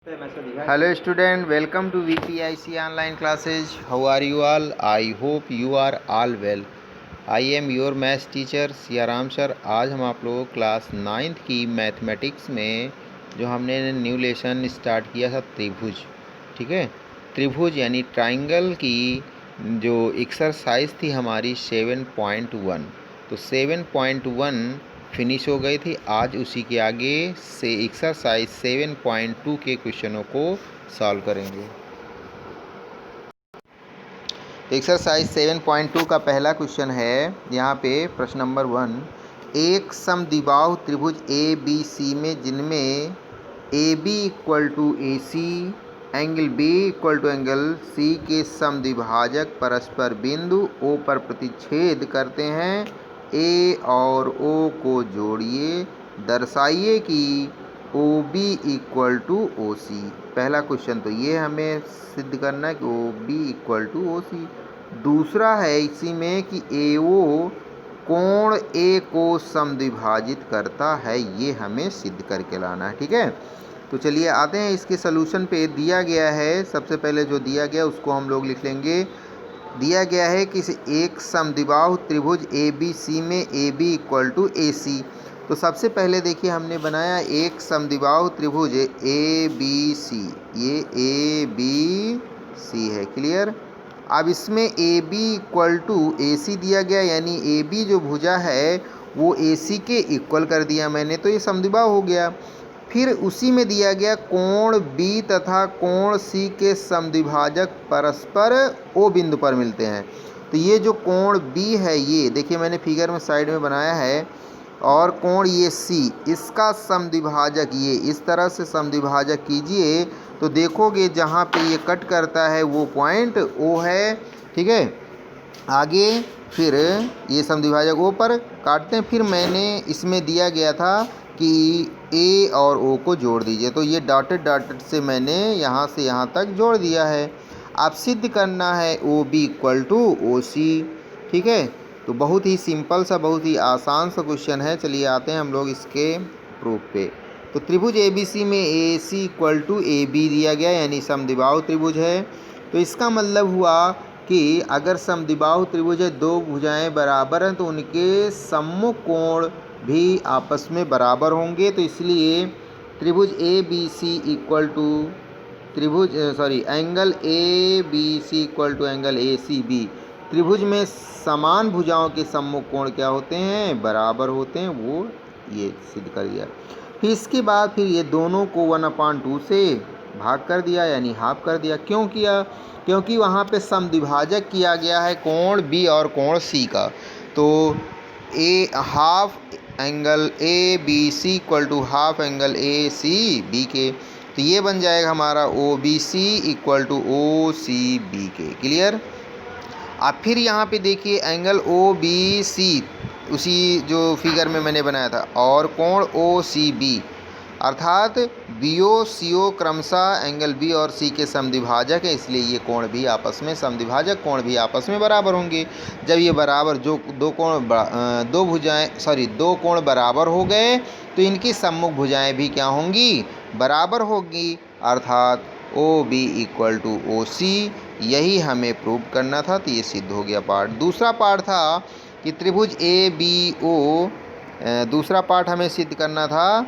Hello student, welcome to VPIC online classes. How are you all? I hope you are all well. I am your maths teacher Siyaram sir. आज हम आप लोगों को class 9th की mathematics में जो हमने न्यू लेसन स्टार्ट किया था त्रिभुज, ठीक है। त्रिभुज यानी ट्राइंगल की जो एक्सरसाइज थी हमारी 7.1, तो 7.1 फिनिश हो गई थी। आज उसी के आगे से एक्सरसाइज 7.2 के क्वेश्चनों को सॉल्व करेंगे। एक्सरसाइज 7.2 का पहला क्वेश्चन है यहाँ पे प्रश्न नंबर 1, एक समद्विबाहु त्रिभुज ए बी सी में जिनमें A B equal to A C, angle B equal to angle C के समद्विभाजक परस्पर बिंदु ओ पर प्रतिच्छेद करते हैं। ए और ओ को जोड़िए, दर्शाइए कि O B equal to O C. पहला क्वेश्चन तो ये हमें सिद्ध करना है कि O B equal to O C. दूसरा है इसी में कि ए ओ कोण ए को समद्विभाजित करता है, ये हमें सिद्ध करके लाना है, ठीक है। तो चलिए आते हैं इसके सलूशन पे। दिया गया है, सबसे पहले जो दिया गया उसको हम लोग लिख लेंगे। दिया गया है कि एक समद्विबाहु त्रिभुज ए बी सी में ए बी इक्वल टू ए सी। तो सबसे पहले देखिए हमने बनाया एक समद्विबाहु त्रिभुज ए बी सी, ये ए बी सी है, क्लियर। अब इसमें ए बी इक्वल टू ए सी दिया गया, यानी ए बी जो भुजा है वो ए सी के इक्वल कर दिया मैंने, तो ये समद्विबाहु हो गया। फिर उसी में दिया गया कोण बी तथा कोण सी के समद्विभाजक परस्पर ओ बिंदु पर मिलते हैं। तो ये जो कोण बी है, ये देखिए मैंने फिगर में साइड में बनाया है, और कोण ये सी, इसका समद्विभाजक ये इस तरह से समद्विभाजक कीजिए तो देखोगे जहाँ पे ये कट करता है वो पॉइंट ओ है, ठीक है। आगे फिर ये समद्विभाजक ओ पर काटते हैं। फिर मैंने इसमें दिया गया था कि ए और ओ को जोड़ दीजिए, तो ये डॉटेड डॉटेड से मैंने यहाँ से यहाँ तक जोड़ दिया है। अब सिद्ध करना है O B equal to O C, ठीक है। तो बहुत ही सिंपल सा, बहुत ही आसान सा क्वेश्चन है। चलिए आते हैं हम लोग इसके प्रूफ पे। तो त्रिभुज ए बी सी में ए सी इक्वल टू ए बी दिया गया, यानी समद्विबाहु त्रिभुज है। तो इसका मतलब हुआ कि अगर समद्विबाहु त्रिभुज है, दो भुजाएं बराबर हैं, तो उनके सम्मुख कोण भी आपस में बराबर होंगे। तो इसलिए त्रिभुज A B C equal to angle A B C equal to angle A C B. त्रिभुज में समान भुजाओं के सम्मुख कोण क्या होते हैं? बराबर होते हैं, वो ये सिद्ध कर दिया। फिर इसके बाद फिर ये दोनों को 1/2 से भाग कर दिया, यानी हाफ कर दिया। क्यों किया? क्योंकि वहाँ पे समद्विभाजक किया गया है कोण बी और कोण सी का। तो a half angle A B C equal to half angle A C B के, तो ये बन जाएगा हमारा O B C equal to O C B के, क्लियर। अब फिर यहाँ पे देखिए एंगल ओ बी सी उसी जो फिगर में मैंने बनाया था, और कोण ओ सी बी, अर्थात बी ओ सी ओ क्रमशः एंगल बी और सी के समद्विभाजक है, इसलिए ये कोण भी आपस में समद्विभाजक कोण भी आपस में बराबर होंगे। जब ये बराबर जो दो कोण बराबर हो गए तो इनकी सम्मुख भुजाएं भी क्या होंगी? बराबर होगी, अर्थात O B equal to O C. यही हमें प्रूव करना था, तो ये सिद्ध हो गया पार्ट। दूसरा पार्ट था कि त्रिभुज ए बी ओ, दूसरा पार्ट हमें सिद्ध करना था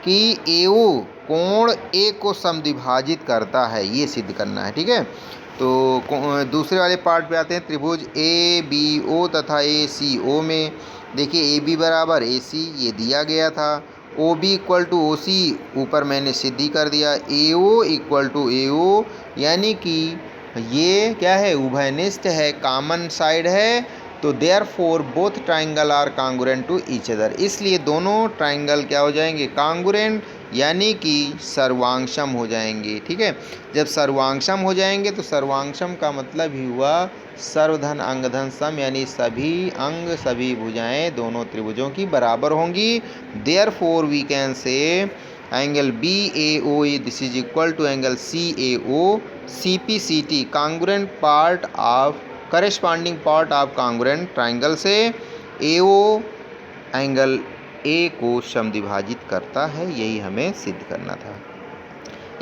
कि ए ओ कोण ए को समद्विभाजित करता है, ये सिद्ध करना है, ठीक है। तो दूसरे वाले पार्ट पे आते हैं। त्रिभुज ए बी ओ तथा ए सी ओ में देखिए ए बी बराबर ए सी, ये दिया गया था। O B equal to O C ऊपर मैंने सिद्धि कर दिया। ए ओ इक्वल टू ए ओ, यानी कि ये क्या है? उभयनिष्ठ है, कॉमन साइड है। तो therefore both triangle are congruent to each other, इसलिए दोनों ट्राइंगल क्या हो जाएंगे? कांग्रुएंट, यानी कि सर्वांगसम हो जाएंगे, ठीक है। जब सर्वांगसम हो जाएंगे तो सर्वांगसम का मतलब ही हुआ सर्वधन अंगधन सम, यानी सभी अंग सभी भुजाएं दोनों त्रिभुजों की बराबर होंगी। Therefore we can say angle B A O, this is equal to angle C A O C P C T, congruent part of corresponding part of congruent triangle से ए ओ एंगल ए को समद्विभाजित करता है, यही हमें सिद्ध करना था।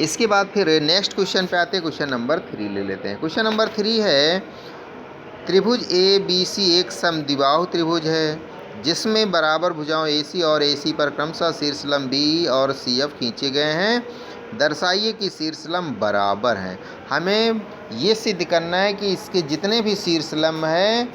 इसके बाद फिर नेक्स्ट क्वेश्चन पे आते हैं, क्वेश्चन नंबर 3 ले लेते हैं। क्वेश्चन नंबर 3 है त्रिभुज ए बी सी एक समद्विबाहु त्रिभुज है जिसमें बराबर भुजाओं AC और AC पर क्रमशः शीर्षलंब B और CF खींचे गए हैं। दर्शाइए कि शीर्षलंब बराबर हैं। हमें ये सिद्ध करना है कि इसके जितने भी शीर्षलंब हैं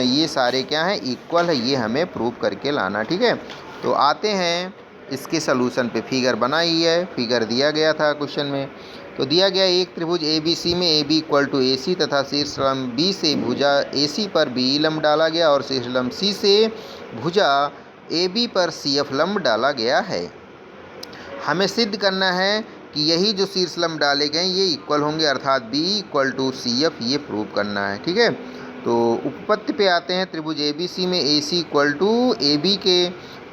ये सारे क्या हैं, इक्वल है। ये हमें प्रूव करके लाना, ठीक है। तो आते हैं इसके सलूशन पे। फिगर बनाई है, फिगर दिया गया था क्वेश्चन में। तो दिया गया एक त्रिभुज ABC में AB इक्वल टू AC तथा शीर्षलंब B से भुजा AC पर BE लंब डाला गया और शीर्षलंब C से भुजा AB पर CF लंब डाला गया है। हमें सिद्ध करना है कि यही जो शीर्षलंब डाले गए ये इक्वल होंगे, अर्थात B इक्वल टू CF, ये प्रूव करना है, ठीक है। तो उपपत्ति पे आते हैं। त्रिभुज ABC में AC इक्वल टू AB के,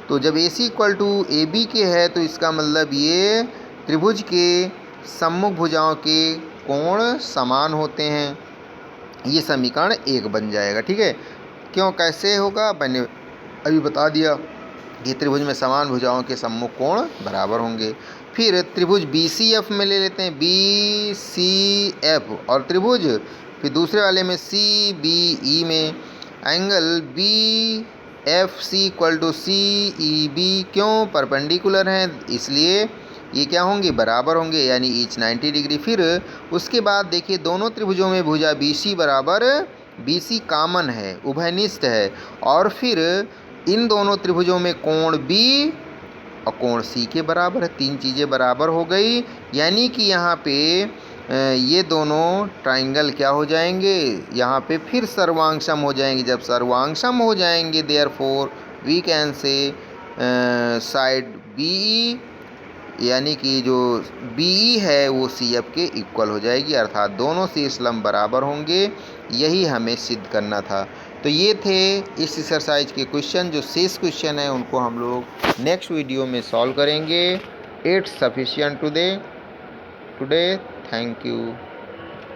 तो जब AC इक्वल टू AB के है तो इसका मतलब ये त्रिभुज के सम्मुख भुजाओं के कोण समान होते हैं। ये समीकरण 1 बन जाएगा, ठीक है। क्यों, कैसे होगा, मैंने अभी बता दिया कि त्रिभुज में समान भुजाओं के सम्मुख कोण बराबर होंगे। फिर त्रिभुज BCF में ले लेते हैं, BCF और त्रिभुज फिर दूसरे वाले में CBE में angle BFC equal to CEB, क्यों, परपेंडिकुलर हैं इसलिए ये क्या होंगे, बराबर होंगे, यानी ईच 90 डिग्री। फिर उसके बाद देखिए दोनों त्रिभुजों में भुजा BC बराबर BC कामन है, उभयनिष्ठ है। और फिर इन दोनों त्रिभुजों में कोण B और कोण C के बराबर है। 3 चीज़ें बराबर हो गई, यानी कि यहाँ पे ये दोनों ट्राइंगल क्या हो जाएंगे, यहाँ पे फिर सर्वांगसम हो जाएंगे। जब सर्वांगसम हो जाएंगे therefore we can say side BE, यानी कि जो BE है वो CF के इक्वल हो जाएगी, अर्थात दोनों शीर्षलंब बराबर होंगे। यही हमें सिद्ध करना था। तो ये थे इस एक्सरसाइज के क्वेश्चन। जो शेष क्वेश्चन है उनको हम लोग नेक्स्ट वीडियो में सॉल्व करेंगे। It's sufficient today. Thank you.